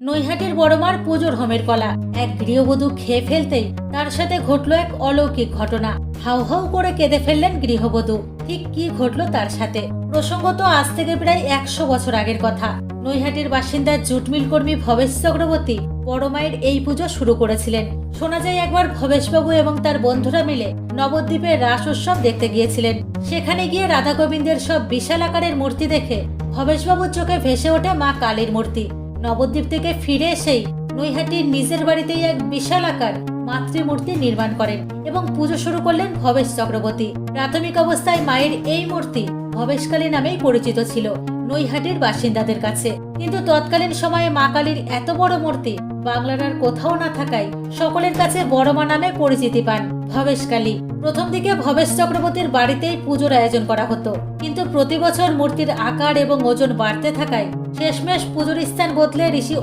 নৈহাটির বড়মার পুজোর হোমের কলা এক গৃহবধূ খেয়ে ফেলতেই তার সাথে ঘটলো এক অলৌকিক ঘটনা। হাউ হাউ করে কেঁদে ফেললেন গৃহবধূ। ঠিক কি ঘটলো তার সাথে? প্রসঙ্গত আজ থেকে প্রায় 100 বছর আগের কথা। নৈহাটির বাসিন্দা জুট মিল কর্মী ভবেশ চক্রবর্তী বড়মায়ের এই পুজো শুরু করেছিলেন। শোনা যায় একবার ভবেশবাবু এবং তার বন্ধুরা মিলে নবদ্বীপের রাস উৎসব দেখতে গিয়েছিলেন। সেখানে গিয়ে রাধা গোবিন্দের সব বিশাল আকারের মূর্তি দেখে ভবেশবাবুর চোখে ভেসে ওঠে মা কালীর মূর্তি। নবদ্বীপ থেকে ফিরে এসেই নৈহাটির নিজের বাড়িতেই এক বিশাল আকার মাতৃমূর্তি নির্মাণ করেন এবং পুজো শুরু করলেন ভবেশ চক্রবর্তী। প্রাথমিক অবস্থায় মায়ের এই মূর্তি ভবেশকালী নামেই পরিচিত ছিল নৈহাটির বাসিন্দাদের কাছে, কিন্তু তৎকালীন সময়ে মা কালীর এত বড় মূর্তি বাংলার আর কোথাও না থাকায় সকলের কাছে বড়মা নামে পরিচিতি পান ভবেশকালী। প্রথম দিকে ভবেশ চক্রবর্তীর বাড়িতেই পুজোর আয়োজন করা হতো, কিন্তু প্রতি বছর মূর্তির আকার এবং ওজন বাড়তে থাকায় শেষমেশ পুজোর স্থান বদলে ঋষি